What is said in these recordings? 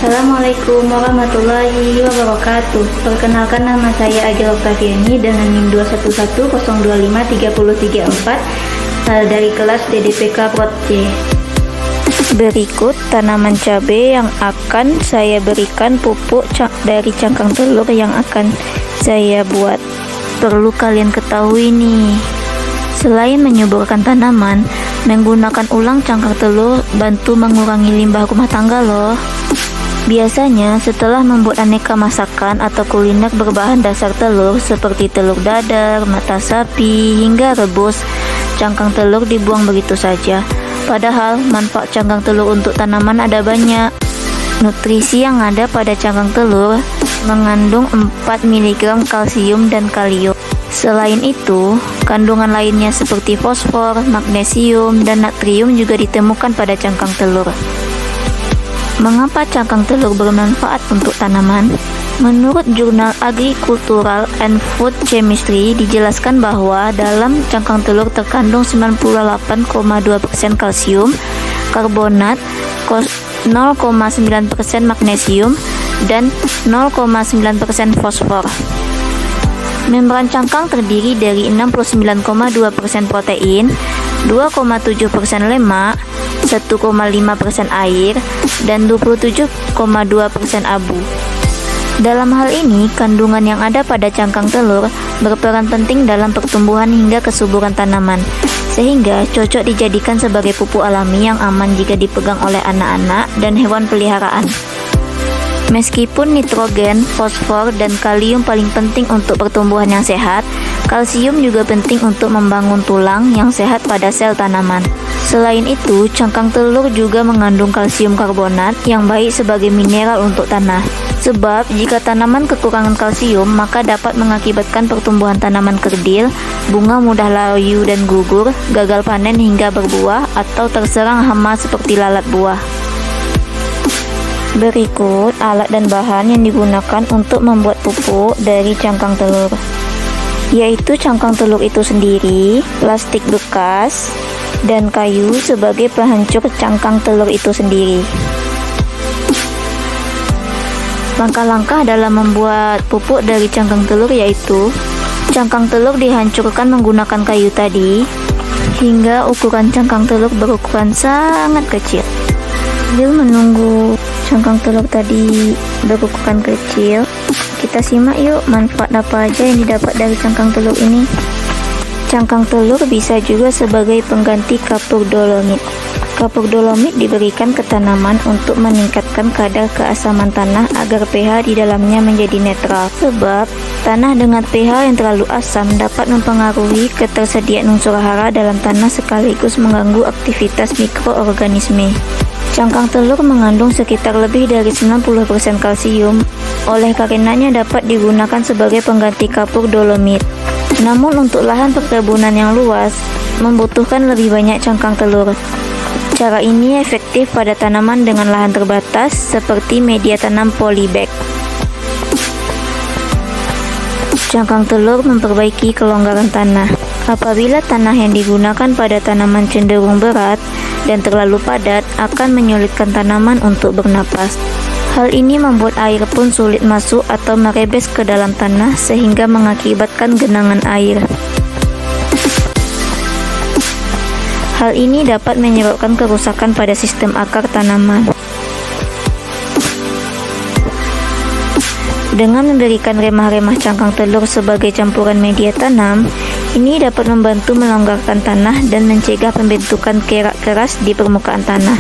Assalamualaikum warahmatullahi wabarakatuh. Perkenalkan, nama saya Ajal Oktaviani dengan NIM 211025334 dari kelas DDPK Prod C. Berikut tanaman cabai yang akan saya berikan pupuk dari cangkang telur yang akan saya buat. Perlu kalian ketahui nih, selain menyuburkan tanaman, menggunakan ulang cangkang telur bantu mengurangi limbah rumah tangga loh. Biasanya setelah membuat aneka masakan atau kuliner berbahan dasar telur seperti telur dadar, mata sapi, hingga rebus, cangkang telur dibuang begitu saja. Padahal manfaat cangkang telur untuk tanaman ada banyak. Nutrisi yang ada pada cangkang telur mengandung 4 mg kalsium dan kalium. Selain itu, kandungan lainnya seperti fosfor, magnesium, dan natrium juga ditemukan pada cangkang telur. Mengapa cangkang telur bermanfaat untuk tanaman? Menurut jurnal Agricultural and Food Chemistry dijelaskan bahwa dalam cangkang telur terkandung 98,2% kalsium, karbonat, 0,9% magnesium, dan 0,9% fosfor. Membran cangkang terdiri dari 69,2% protein, 2,7% lemak, 1,5% air, dan 27,2% abu. Dalam hal ini, kandungan yang ada pada cangkang telur berperan penting dalam pertumbuhan hingga kesuburan tanaman, sehingga cocok dijadikan sebagai pupuk alami yang aman jika dipegang oleh anak-anak dan hewan peliharaan. Meskipun nitrogen, fosfor, dan kalium paling penting untuk pertumbuhan yang sehat, kalsium juga penting untuk membangun tulang yang sehat pada sel tanaman. Selain itu, cangkang telur juga mengandung kalsium karbonat yang baik sebagai mineral untuk tanah. Sebab, jika tanaman kekurangan kalsium, maka dapat mengakibatkan pertumbuhan tanaman kerdil, bunga mudah layu dan gugur, gagal panen hingga berbuah, atau terserang hama seperti lalat buah. Berikut alat dan bahan yang digunakan untuk membuat pupuk dari cangkang telur, yaitu cangkang telur itu sendiri, plastik bekas, dan kayu sebagai penghancur cangkang telur itu sendiri. Langkah-langkah dalam membuat pupuk dari cangkang telur yaitu: cangkang telur dihancurkan menggunakan kayu tadi hingga ukuran cangkang telur berukuran sangat kecil. Sambil menunggu cangkang telur tadi berukuran kecil, kita simak yuk manfaat apa aja yang didapat dari cangkang telur ini. Cangkang telur bisa juga sebagai pengganti kapur dolomit. Kapur dolomit diberikan ke tanaman untuk meningkatkan kadar keasaman tanah agar pH di dalamnya menjadi netral. Sebab tanah dengan pH yang terlalu asam dapat mempengaruhi ketersediaan unsur hara dalam tanah sekaligus mengganggu aktivitas mikroorganisme. Cangkang telur mengandung sekitar lebih dari 90% kalsium, oleh karenanya dapat digunakan sebagai pengganti kapur dolomit. Namun untuk lahan perkebunan yang luas, membutuhkan lebih banyak cangkang telur. Cara ini efektif pada tanaman dengan lahan terbatas seperti media tanam polybag. Cangkang telur memperbaiki kelonggaran tanah. Apabila tanah yang digunakan pada tanaman cenderung berat dan terlalu padat, akan menyulitkan tanaman untuk bernapas. Hal ini membuat air pun sulit masuk atau merebes ke dalam tanah sehingga mengakibatkan genangan air. Hal ini dapat menyebabkan kerusakan pada sistem akar tanaman. Dengan memberikan remah-remah cangkang telur sebagai campuran media tanam, ini dapat membantu melonggarkan tanah dan mencegah pembentukan kerak keras di permukaan tanah.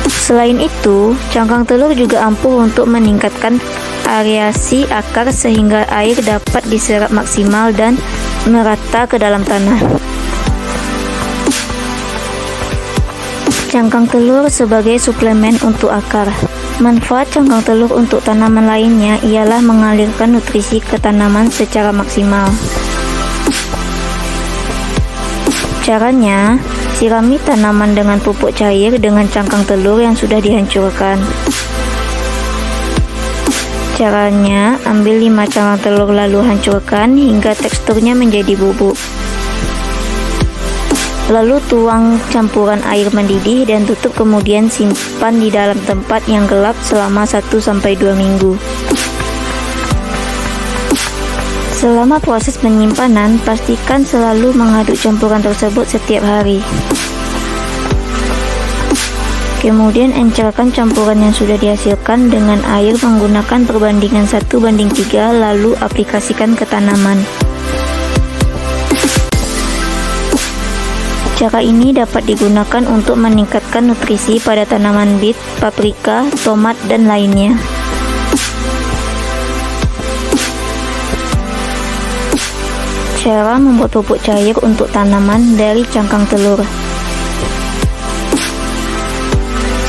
Selain itu, cangkang telur juga ampuh untuk meningkatkan areasi akar sehingga air dapat diserap maksimal dan merata ke dalam tanah. Cangkang telur sebagai suplemen untuk akar. Manfaat cangkang telur untuk tanaman lainnya ialah mengalirkan nutrisi ke tanaman secara maksimal. Caranya, sirami tanaman dengan pupuk cair dengan cangkang telur yang sudah dihancurkan. Caranya, ambil 5 cangkang telur lalu hancurkan hingga teksturnya menjadi bubuk. Lalu tuang campuran air mendidih dan tutup, kemudian simpan di dalam tempat yang gelap selama 1-2 minggu. Selama proses penyimpanan, pastikan selalu mengaduk campuran tersebut setiap hari. Kemudian encerkan campuran yang sudah dihasilkan dengan air menggunakan perbandingan 1:3, lalu aplikasikan ke tanaman. Cara ini dapat digunakan untuk meningkatkan nutrisi pada tanaman bit, paprika, tomat, dan lainnya. Cara membuat pupuk cair untuk tanaman dari cangkang telur.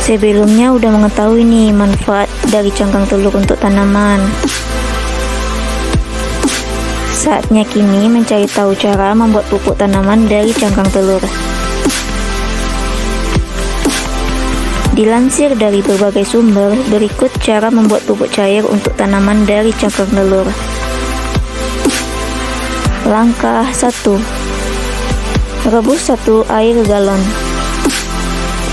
Sebelumnya udah mengetahui nih manfaat dari cangkang telur untuk tanaman. Saatnya kini mencari tahu cara membuat pupuk tanaman dari cangkang telur. Dilansir dari berbagai sumber, berikut cara membuat pupuk cair untuk tanaman dari cangkang telur. Langkah 1. Rebus 1 air galon.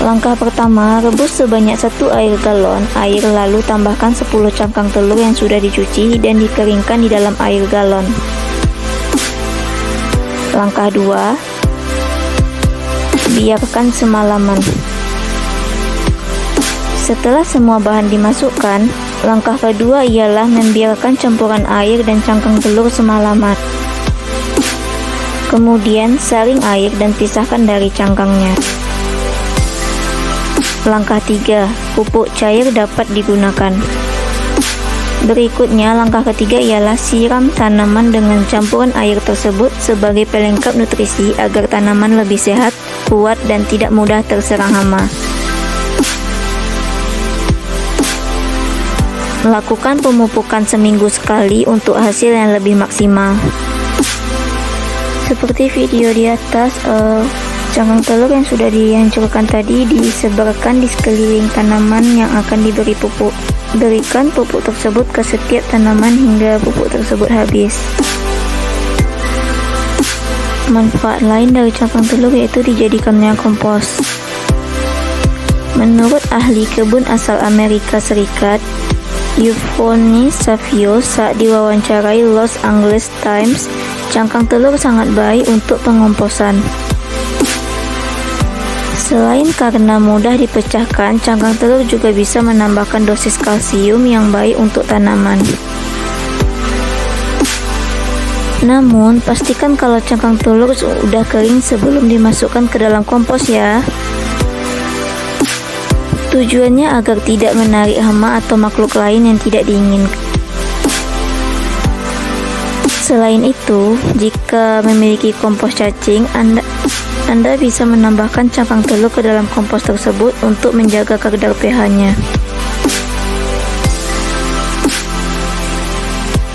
Langkah pertama, rebus sebanyak 1 air galon air, lalu tambahkan 10 cangkang telur yang sudah dicuci dan dikeringkan di dalam air galon. Langkah 2, biarkan semalaman. Setelah semua bahan dimasukkan, langkah kedua ialah membiarkan campuran air dan cangkang telur semalaman. Kemudian saring air dan pisahkan dari cangkangnya. Langkah 3, pupuk cair dapat digunakan. Berikutnya, langkah ketiga ialah siram tanaman dengan campuran air tersebut sebagai pelengkap nutrisi agar tanaman lebih sehat, kuat, dan tidak mudah terserang hama. Melakukan pemupukan seminggu sekali untuk hasil yang lebih maksimal. Seperti video di atas, cangkang telur yang sudah dihancurkan tadi disebarkan di sekeliling tanaman yang akan diberi pupuk. Berikan pupuk tersebut ke setiap tanaman hingga pupuk tersebut habis. Manfaat lain dari cangkang telur yaitu dijadikannya kompos. Menurut ahli kebun asal Amerika Serikat, Yvonne Savio, saat diwawancarai Los Angeles Times, cangkang telur sangat baik untuk pengomposan. Selain karena mudah dipecahkan, cangkang telur juga bisa menambahkan dosis kalsium yang baik untuk tanaman. Namun, pastikan kalau cangkang telur sudah kering sebelum dimasukkan ke dalam kompos ya. Tujuannya agar tidak menarik hama atau makhluk lain yang tidak diinginkan. Selain itu, jika memiliki kompos cacing, Anda bisa menambahkan cangkang telur ke dalam kompos tersebut untuk menjaga kadar pH-nya.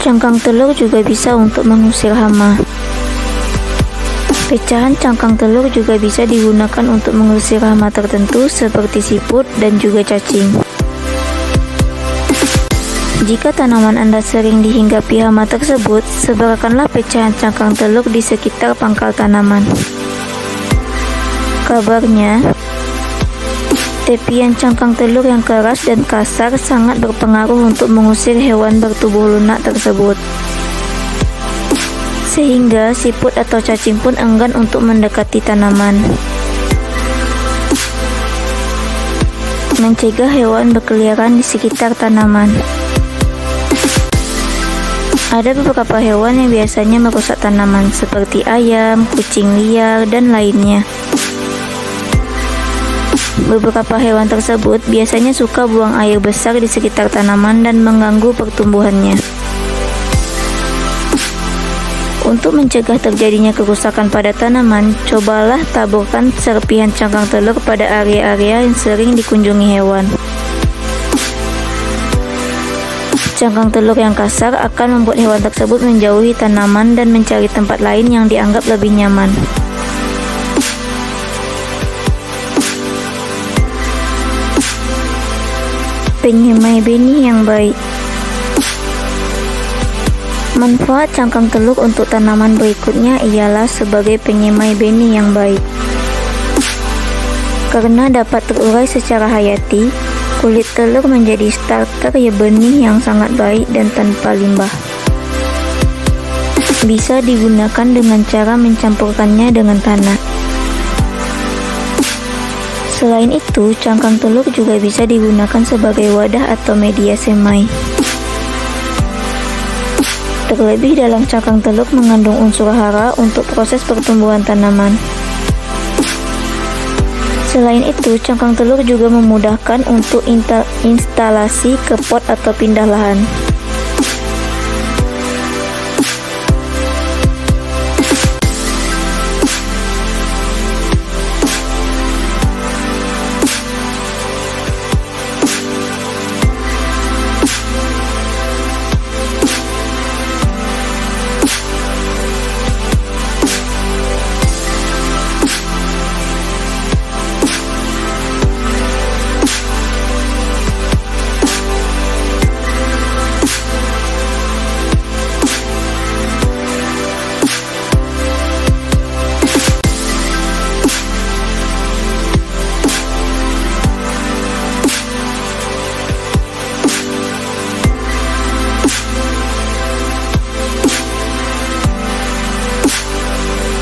Cangkang telur juga bisa untuk mengusir hama. Pecahan cangkang telur juga bisa digunakan untuk mengusir hama tertentu seperti siput dan juga cacing. Jika tanaman Anda sering dihinggapi hama tersebut, sebarkanlah pecahan cangkang telur di sekitar pangkal tanaman. Kabarnya, tepian cangkang telur yang keras dan kasar sangat berpengaruh untuk mengusir hewan bertubuh lunak tersebut. Sehingga siput atau cacing pun enggan untuk mendekati tanaman. Mencegah hewan berkeliaran di sekitar tanaman. Ada beberapa hewan yang biasanya merusak tanaman, seperti ayam, kucing liar, dan lainnya. Beberapa hewan tersebut biasanya suka buang air besar di sekitar tanaman dan mengganggu pertumbuhannya. Untuk mencegah terjadinya kerusakan pada tanaman, cobalah taburkan serpihan cangkang telur pada area-area yang sering dikunjungi hewan. Cangkang telur yang kasar akan membuat hewan tersebut menjauhi tanaman dan mencari tempat lain yang dianggap lebih nyaman. Penyemai benih yang baik. Manfaat cangkang telur untuk tanaman berikutnya ialah sebagai penyemai benih yang baik. Karena dapat terurai secara hayati, kulit telur menjadi starter benih yang sangat baik dan tanpa limbah. Bisa digunakan dengan cara mencampurkannya dengan tanah. Selain itu, cangkang telur juga bisa digunakan sebagai wadah atau media semai. Terlebih dalam cangkang telur mengandung unsur hara untuk proses pertumbuhan tanaman. Selain itu, cangkang telur juga memudahkan untuk instalasi ke pot atau pindah lahan.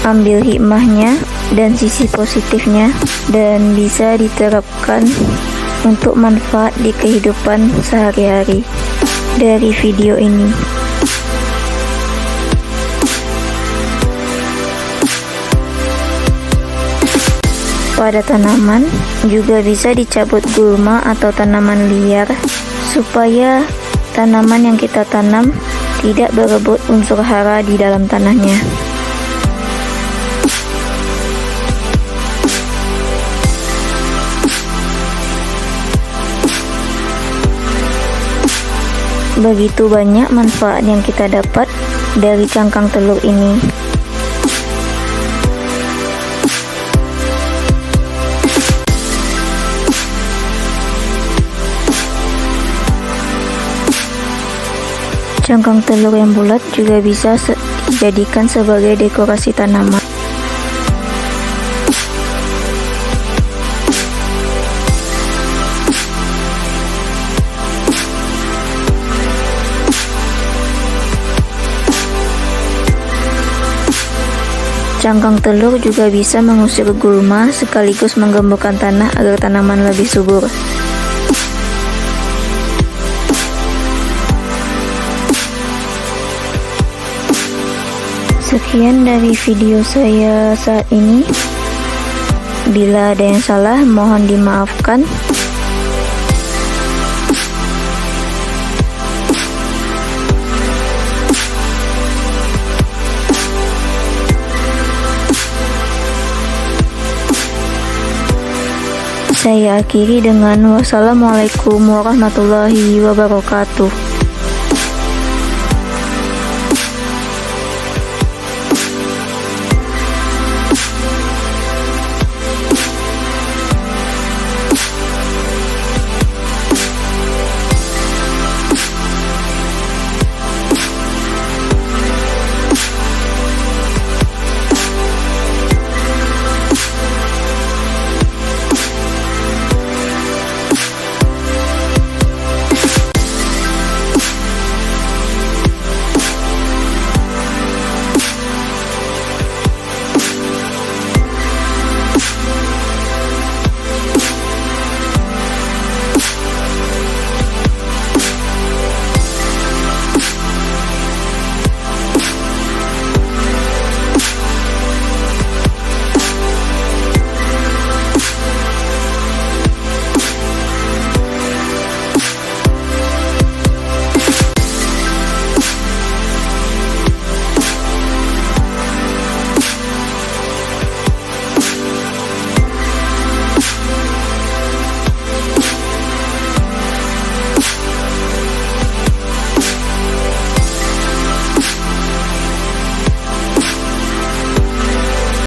Ambil hikmahnya dan sisi positifnya dan bisa diterapkan untuk manfaat di kehidupan sehari-hari dari video ini. Pada tanaman juga bisa dicabut gulma atau tanaman liar supaya tanaman yang kita tanam tidak berebut unsur hara di dalam tanahnya. Begitu banyak manfaat yang kita dapat dari cangkang telur ini. Cangkang telur yang bulat juga bisa dijadikan sebagai dekorasi tanaman. Cangkang telur juga bisa mengusir gulma sekaligus menggemburkan tanah agar tanaman lebih subur. Sekian dari video saya saat ini. Bila ada yang salah, mohon dimaafkan. Saya akhiri dengan wassalamualaikum warahmatullahi wabarakatuh.